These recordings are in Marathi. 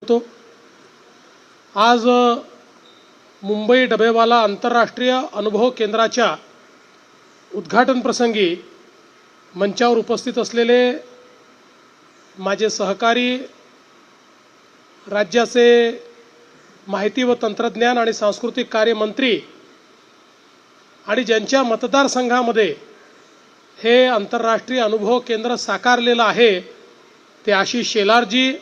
तो आज मुंबई डबेवाला आंतरराष्ट्रीय अनुभव केंद्राच्या उद्घाटन प्रसंगी मंचावर उपस्थित असलेले माझे सहकारी राज्याचे माहिती व तंत्रज्ञान आणि सांस्कृतिक कार्य मंत्री आणि ज्यांच्या मतदारसंघामध्ये हे आंतरराष्ट्रीय अनुभव केंद्र साकारलेलं आहे ते आशिष शेलारजी,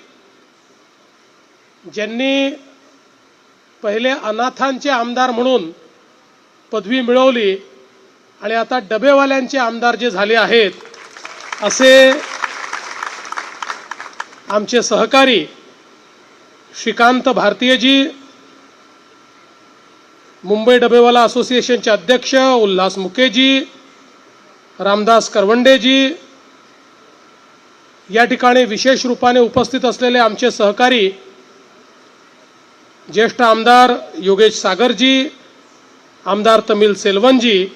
ज्यांनी पहिले अनाथांचे आमदार म्हणून पदवी मिळवली आणि आता डबेवाल्यांचे आमदार जे झाले आहेत असे आमचे सहकारी श्रीकांत भारतीयजी, मुंबई डबेवाला असोसिएशनचे अध्यक्ष उल्हास मुकेजी, रामदास करवंडेजी, या ठिकाणी विशेष रूपाने उपस्थित असलेले आमचे सहकारी ज्येष्ठ आमदार योगेश सागरजी, आमदार तमिल सेल्वनजी,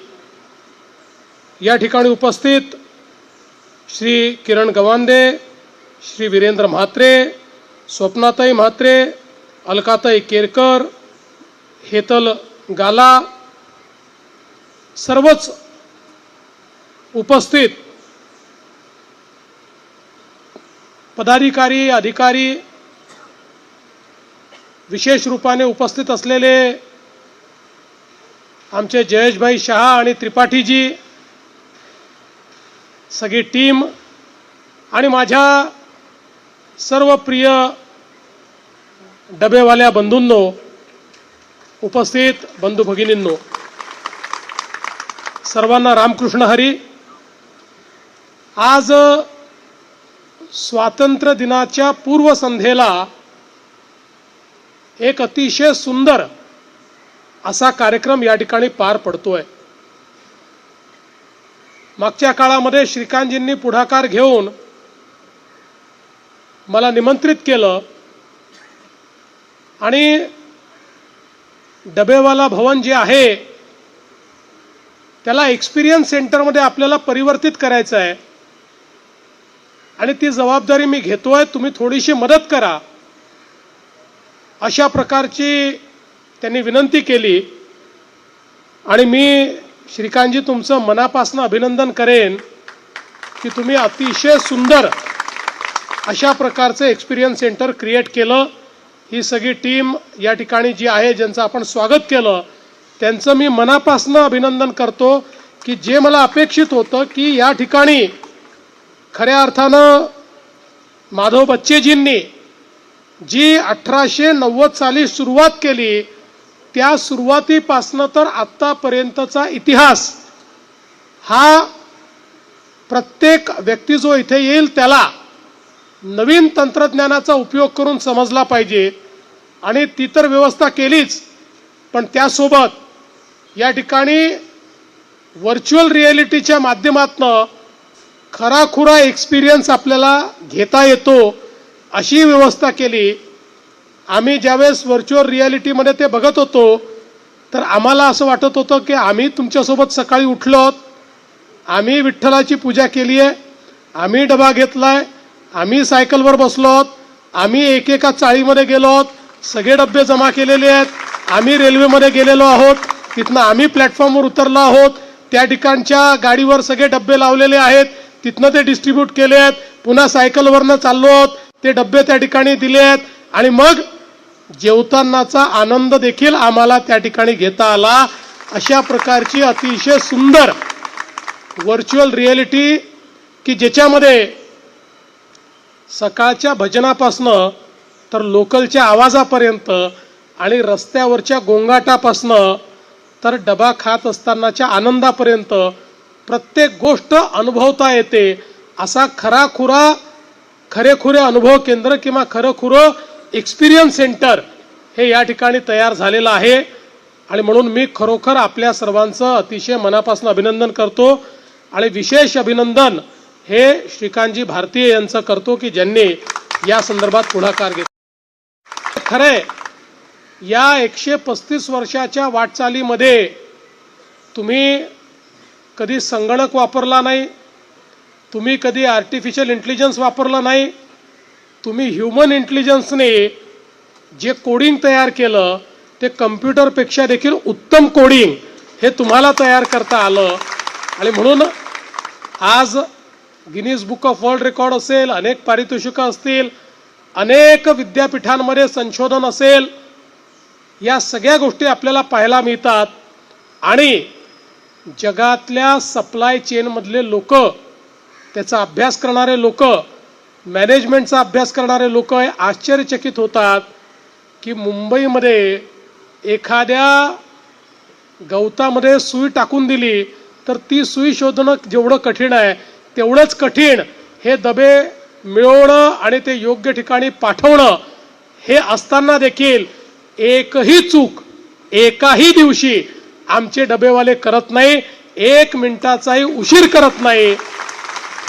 या ठिकाणी उपस्थित श्री किरण गवांदे, श्री वीरेंद्र म्हात्रे, स्वप्नाताई म्हात्रे, अलकाताई केरकर, हेतल गाला, सर्वच उपस्थित पदाधिकारी अधिकारी, विशेष रूपाने उपस्थित असलेले आमचे जयेशभाई शहा आणि त्रिपाठीजी, सगळी टीम आणि माझ्या सर्व प्रिय डबेवाल्या बंधूंनो, उपस्थित बंधू भगिनींनो, सर्वांना रामकृष्ण हरी। आज स्वातंत्र्य दिनाच्या पूर्वसंध्येला एक अतिशय सुंदर असा कार्यक्रम या ठिकाणी पार पडतोय। मागच्या काळामध्ये श्रीकांतजींनी पुढाकार घेऊन मला निमंत्रित केलं आणि डबेवाला भवन जे आहे त्याला एक्सपिरियन्स सेंटरमध्ये आपल्याला परिवर्तित करायचं आहे आणि ती जबाबदारी मी घेतोय, तुम्ही थोडीशी मदत करा, अशा प्रकारची त्यांनी विनंती केली। आणि मी श्रीकांतजी तुमचं मनापासून अभिनंदन करेन की तुम्ही अतिशय सुंदर अशा प्रकारचं एक्सपिरियन्स सेंटर क्रिएट केलं। ही सगळी टीम या ठिकाणी जी आहे, ज्यांचं आपण स्वागत केलं, त्यांचं मी मनापासून अभिनंदन करतो की जे मला अपेक्षित होतं की या ठिकाणी खऱ्या अर्थानं माधव बच्चेजींनी जी 1890 साली सुरुवात केली, त्या सुरुवातीपासनं तर आत्तापर्यंतचा इतिहास हा प्रत्येक व्यक्ती जो इथे येईल त्याला नवीन तंत्रज्ञानाचा उपयोग करून समजला पाहिजे आणि ती तर व्यवस्था केलीच, पण त्यासोबत या ठिकाणी व्हर्च्युअल रिॲलिटीच्या माध्यमातून खराखुरा एक्सपिरियन्स आपल्याला घेता येतो अशी व्यवस्था केली। आम्ही ज्यावेळेस व्हर्च्युअल रिॲलिटीमध्ये ते बघत होतो तर आम्हाला असं वाटत होतं की आम्ही तुमच्यासोबत सकाळी उठलो, आम्ही विठ्ठलाची पूजा केली आहे, आम्ही डबा घेतलाय, आम्ही सायकलवर बसलो, आम्ही एकेका चाळीमध्ये गेलो, सगळे डबे जमा केलेले आहेत, आम्ही रेल्वेमध्ये गेलेलो आहोत, तिथनं आम्ही प्लॅटफॉर्मवर उतरलो आहोत, त्या ठिकाणच्या गाडीवर सगळे डबे लावलेले आहेत, तिथनं ते डिस्ट्रीब्यूट केले आहेत, पुन्हा सायकलवरनं चाललो आहोत, ते डबे त्या ठिकाणी दिले आहेत आणि मग जेवतानाचा आनंद देखील आम्हाला त्या ठिकाणी घेता आला। अशा प्रकारची अतिशय सुंदर व्हर्च्युअल रिॲलिटी की ज्याच्यामध्ये सकाळच्या भजनापासनं तर लोकलच्या आवाजापर्यंत आणि रस्त्यावरच्या गोंगाटापासनं तर डबा खात असतानाच्या आनंदापर्यंत प्रत्येक गोष्ट अनुभवता येते, असा खरेखुरे अनुभव केंद्र किंवा खरंखुरं एक्सपिरियन्स सेंटर हे या ठिकाणी तयार झालेलं आहे। आणि म्हणून मी खरोखर आपल्या सर्वांचं अतिशय मनापासून अभिनंदन करतो आणि विशेष अभिनंदन हे श्रीकांतजी भारतीय यांचं करतो की ज्यांनी या संदर्भात पुढाकार घेतला। खरंय, या 135 वर्षाच्या वाटचालीमध्ये तुम्ही कधी संगणक वापरला नाही, तुम्ही कधी आर्टिफिशियल इंटेलिजन्स वापरला नाही, तुम्ही ह्यूमन इंटेलिजन्सने जे कोडिंग तयार केलं ते कम्प्युटरपेक्षा देखील उत्तम कोडिंग हे तुम्हाला तयार करता आलं. आणि म्हणून आज Guinness book of world record असेल, अनेक पारितोषिकं असतील, अनेक विद्यापीठांमध्ये संशोधन असेल, या सगळ्या गोष्टी आपल्याला पाहायला मिळतात. आणि जगातल्या सप्लाय चेनमधले लोक, त्याचा अभ्यास करणारे लोक, मॅनेजमेंटचा अभ्यास करणारे लोक हे आश्चर्यचकित होतात की मुंबईमध्ये एखाद्या गवतामध्ये सुई टाकून दिली तर ती सुई शोधणं जेवढं कठीण आहे तेवढंच कठीण हे डबे मिळवणं आणि ते योग्य ठिकाणी पाठवणं हे असताना देखील एकही चूक एकाही दिवशी आमचे डबेवाले करत नाही, 1 मिनिटाचाही उशीर करत नाही.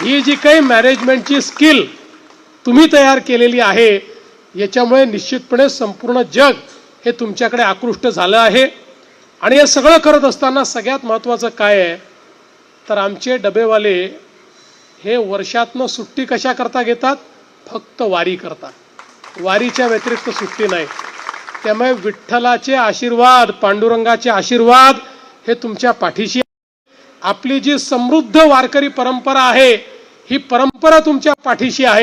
ही जी काही मॅनेजमेंटची स्किल तुम्ही तयार केलेली आहे याच्यामुळे निश्चितपणे संपूर्ण जग हे तुमच्याकडे आकृष्ट झालं आहे. आणि हे सगळं करत असताना सगळ्यात महत्त्वाचं काय आहे तर आमचे डबेवाले हे वर्षातनं सुट्टी कशा करता घेतात? फक्त वारी करतात. वारीच्या व्यतिरिक्त सुट्टी नाही. त्यामुळे विठ्ठलाचे आशीर्वाद, पांडुरंगाचे आशीर्वाद हे तुमच्या पाठीशी. आपली जी समृद्ध वारकरी परंपरा आहे ही परंपरा तुमच्या पाठीशी आहे.